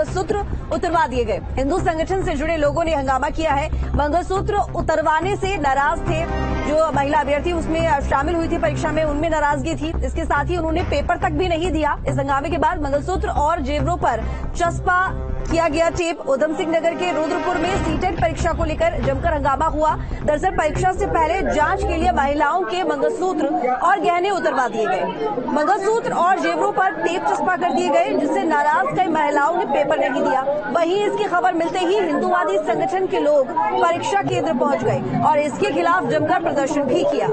मंगलसूत्र उतरवा दिए गए। हिंदू संगठन से जुड़े लोगों ने हंगामा किया है। मंगलसूत्र उतरवाने से नाराज थे। जो महिला अभ्यर्थी उसमें शामिल हुई थी परीक्षा में, उनमें नाराजगी थी। इसके साथ ही उन्होंने पेपर तक भी नहीं दिया। इस हंगामे के बाद मंगलसूत्र और जेवरों पर चस्पा किया गया टेप। उधम सिंह नगर के रुद्रपुर में सीटेट परीक्षा को लेकर जमकर हंगामा हुआ। दरअसल परीक्षा से पहले जांच के लिए महिलाओं के मंगलसूत्र और गहने उतरवा दिए गए। मंगलसूत्र और जेवरों पर टेप चस्पा कर दिए गए, जिससे नाराज कई महिलाओं ने पेपर नहीं दिया। वहीं इसकी खबर मिलते ही हिंदूवादी संगठन के लोग परीक्षा केंद्र पहुंच गए और इसके खिलाफ जमकर प्रदर्शन भी किया।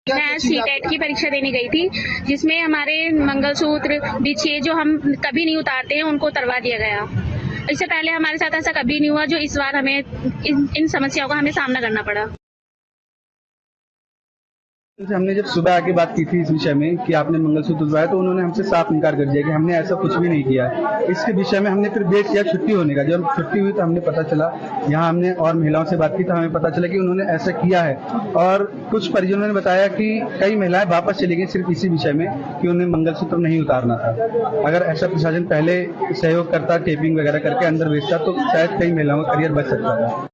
मैं सीटेट की परीक्षा देने गई थी, जिसमें हमारे मंगलसूत्र बिछिए जो हम कभी नहीं उतारते हैं उनको उतरवा दिया गया। इससे पहले हमारे साथ ऐसा कभी नहीं हुआ, जो इस बार हमें इन समस्याओं का हमें सामना करना पड़ा। हमने जब सुबह आके बात की थी इस विषय में कि आपने मंगलसूत्र उतरवाया, तो उन्होंने हमसे साफ इनकार कर दिया कि हमने ऐसा कुछ भी नहीं किया। इसके विषय में हमने फिर वेट किया छुट्टी होने का। जब छुट्टी हुई तो हमने पता चला, यहाँ हमने और महिलाओं से बात की तो हमें पता चला कि उन्होंने ऐसा किया है। और कुछ परिजनों ने बताया कि कई महिलाएं वापस चली गई सिर्फ इसी विषय में कि उन्हें मंगलसूत्र नहीं उतारना था। अगर ऐसा प्रशासन पहले सहयोग करता, टेपिंग वगैरह करके अंदर भेजता, तो शायद कई महिलाओं का करियर बच सकता था।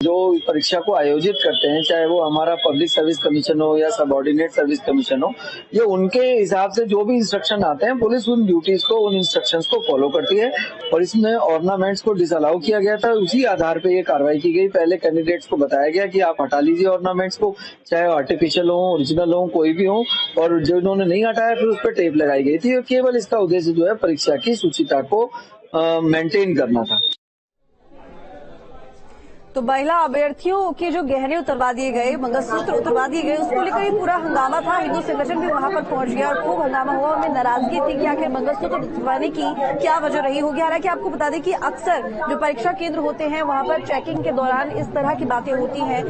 जो परीक्षा को आयोजित करते हैं, चाहे वो हमारा पब्लिक सर्विस कमीशन हो या सबऑर्डिनेट सर्विस कमीशन हो, ये उनके हिसाब से जो भी इंस्ट्रक्शन आते हैं, पुलिस उन ड्यूटीज को, उन इंस्ट्रक्शंस को फॉलो करती है। और इसमें ऑर्नामेंट्स को डिसअलाउ किया गया था, उसी आधार पे ये कार्रवाई की गई। पहले कैंडिडेट्स को बताया गया कि आप हटा लीजिए ऑर्नामेंट्स को, चाहे आर्टिफिशियल हो, ओरिजिनल हो, कोई भी हो। और जो इन्होंने नहीं हटाया, फिर उस पर टेप लगाई गई थी। केवल इसका उद्देश्य जो है परीक्षा की शुचिता को मेंटेन करना था। तो महिला अभ्यर्थियों के जो गहने उतरवा दिए गए, मंगलसूत्र उतरवा दिए गए, उसको लेकर ही पूरा हंगामा था। हिंदू संगठन भी वहां पर पहुंच गया और खूब हंगामा हुआ। उनमें नाराजगी थी कि आखिर मंगलसूत्र उतरवाने की क्या वजह रही होगी। हालांकि आपको बता दें कि अक्सर जो परीक्षा केंद्र होते हैं वहां पर चेकिंग के दौरान इस तरह की बातें होती हैं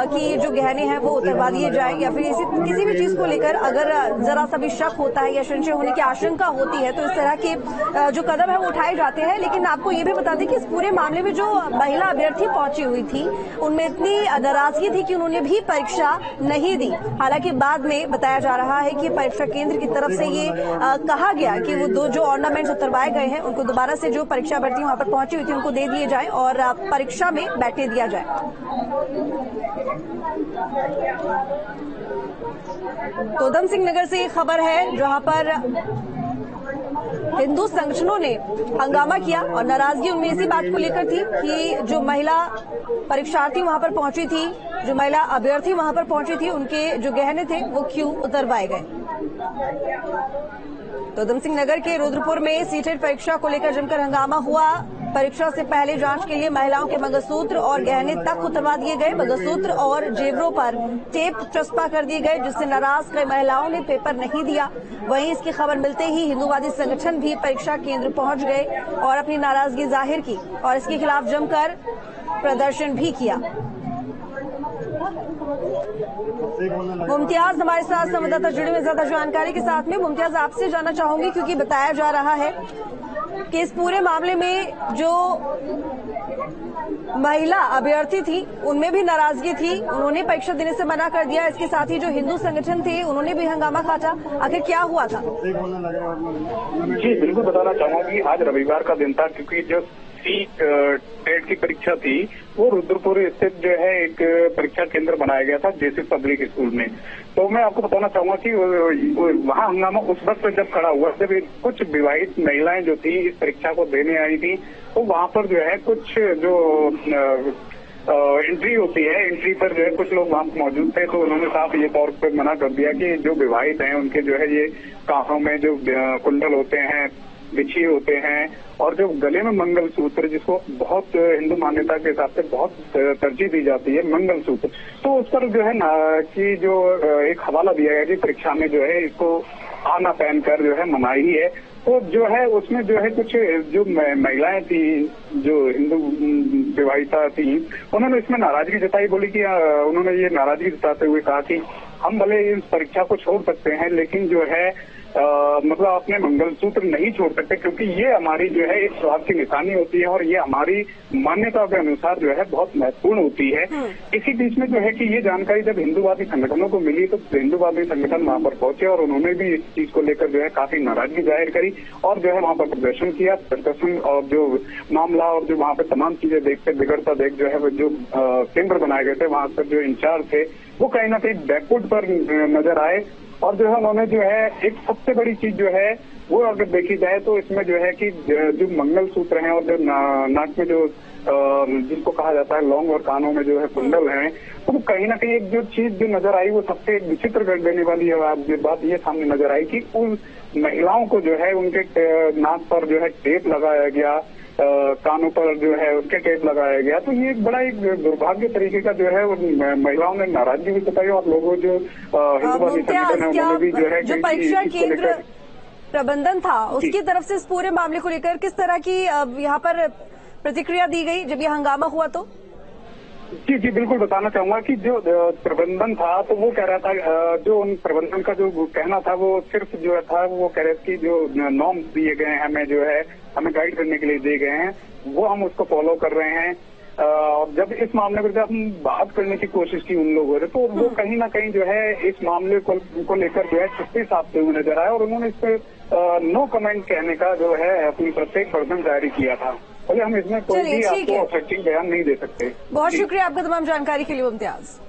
कि जो गहने हैं वो उतरवा दिए जाए, या फिर किसी भी चीज को लेकर अगर जरा सा भी शक होता है या संशय होने की आशंका होती है, तो इस तरह के जो कदम है वो उठाए जाते हैं। लेकिन आपको ये भी बता दें कि इस पूरे मामले में जो महिला अभ्यर्थी पहुंची हुई थी, उनमें इतनी नाराजगी थी कि उन्होंने भी परीक्षा नहीं दी। हालांकि बाद में बताया जा रहा है कि परीक्षा केंद्र की तरफ से ये कहा गया कि वो जो ऑर्नामेंट्स उतरवाए गए हैं उनको दोबारा से जो परीक्षा अभ्यर्थी वहां पर पहुंची हुई थी उनको दे दिए जाए और परीक्षा में बैठने दिया जाए। तो उधम सिंह नगर से खबर है, जहां पर हिंदू संगठनों ने हंगामा किया और नाराजगी उनमें इसी बात को लेकर थी कि जो महिला परीक्षार्थी वहां पर पहुंची थी, जो महिला अभ्यर्थी वहां पर पहुंची थी, उनके जो गहने थे वो क्यों उतरवाए गए। तो उधम सिंह नगर के रुद्रपुर में सीटेट परीक्षा को लेकर जमकर हंगामा हुआ। परीक्षा से पहले जांच के लिए महिलाओं के मंगलसूत्र और गहने तक उतरवा दिए गए। मंगलसूत्र और जेवरों पर टेप चस्पा कर दिए गए, जिससे नाराज कई महिलाओं ने पेपर नहीं दिया। वहीं इसकी खबर मिलते ही हिंदूवादी संगठन भी परीक्षा केंद्र पहुंच गए और अपनी नाराजगी जाहिर की और इसके खिलाफ जमकर प्रदर्शन भी किया। मुमताज हमारे साथ संवाददाता जुड़े हुए ज्यादा जानकारी के साथ में। मुमताज, आपसे जानना चाहूंगी क्योंकि बताया जा रहा है कि इस पूरे मामले में जो महिला अभ्यर्थी थी उनमें भी नाराजगी थी, उन्होंने परीक्षा देने से मना कर दिया। इसके साथ ही जो हिंदू संगठन थे उन्होंने भी हंगामा काटा। आखिर क्या हुआ था? जी बिल्कुल बताना चाहूंगा कि आज रविवार का दिन था, क्योंकि जो टेट की परीक्षा थी वो रुद्रपुर स्थित जो है एक परीक्षा केंद्र बनाया गया था जेसी पब्लिक स्कूल में। तो मैं आपको बताना चाहूंगा कि वहाँ हंगामा उस वक्त पर जब खड़ा हुआ जब कुछ विवाहित महिलाएं जो थी इस परीक्षा को देने आई थी, तो वहाँ पर जो है कुछ जो एंट्री होती है, एंट्री पर जो है कुछ लोग वहाँ मौजूद थे। तो उन्होंने साफ ये तौर पर मना कर दिया कि जो विवाहित हैं उनके जो है ये कानों में जो कुंडल होते हैं, बिछिए होते हैं, और जो गले में मंगलसूत्र, जिसको बहुत हिंदू मान्यता के हिसाब से बहुत तरजीह दी जाती है मंगलसूत्र, तो उस पर जो है ना कि जो एक हवाला दिया गया कि परीक्षा में जो है इसको आना पहनकर जो है मनाही है। तो जो है उसमें जो है कुछ जो महिलाएं थी जो हिंदू विवाहिता थी, उन्होंने इसमें नाराजगी जताई। बोली कि उन्होंने ये नाराजगी जताते हुए कहा कि हम भले इस परीक्षा को छोड़ सकते हैं, लेकिन जो है मतलब अपने मंगलसूत्र नहीं छोड़ सकते, क्योंकि ये हमारी जो है एक स्वभाव की निशानी होती है और ये हमारी मान्यता के अनुसार जो है बहुत महत्वपूर्ण होती है। इसी बीच में जो है कि ये जानकारी जब हिंदूवादी संगठनों को मिली तो हिंदूवादी संगठन वहां पर पहुंचे और उन्होंने भी इस चीज को लेकर जो है काफी नाराजगी जाहिर करी और जो है वहां पर प्रदर्शन किया। प्रदर्शन और जो मामला और जो वहां पर तमाम चीजें देखते बिगड़ता देख जो है वो जो केंद्र बनाए गए थे वहां पर जो इंचार्ज थे वो कहीं ना कहीं बैकफुट पर नजर आए और जो है उन्होंने जो है एक सबसे बड़ी चीज जो है वो अगर देखी जाए तो इसमें जो है कि जो मंगलसूत्र हैं और जो नाक में जो जिसको कहा जाता है लौंग और कानों में जो है कुंडल हैं, तो कहीं ना कहीं एक जो चीज जो नजर आई वो सबसे विचित्र कर देने वाली है। बात ये सामने नजर आई कि उन महिलाओं को जो है उनके नाक पर जो है टेप लगाया गया, कानों पर जो है उसके टेप लगाया गया। तो ये बड़ा एक दुर्भाग्य तरीके का जो है महिलाओं ने नाराजगी भी बताई और लोगों जो हिंदुवादी संगठन है उन्होंने भी जो है जो परीक्षा केंद्र प्रबंधन था उसकी तरफ से इस पूरे मामले को लेकर किस तरह की यहाँ पर प्रतिक्रिया दी गई जब ये हंगामा हुआ तो? जी बिल्कुल बताना चाहूंगा कि जो प्रबंधन था तो वो कह रहा था, जो उन प्रबंधन का जो कहना था वो सिर्फ जो था वो कह रहे थे कि जो नॉर्म्स दिए गए हैं हमें जो है हमें गाइड करने के लिए दिए गए हैं वो हम उसको फॉलो कर रहे हैं। और जब इस मामले पर जब हम बात करने की कोशिश की उन लोगों ने तो वो कहीं ना कहीं जो है इस मामले को लेकर जो है चुप्पी साधते हुए नजर आए और उन्होंने इस पर नो कमेंट कहने का जो है अपनी प्रत्येक वर्जन जारी किया था। और हम इसमें कोई भी आपको ऑब्जेक्टिव बयान नहीं दे सकते। बहुत शुक्रिया आपका तमाम जानकारी के लिए मुमताज।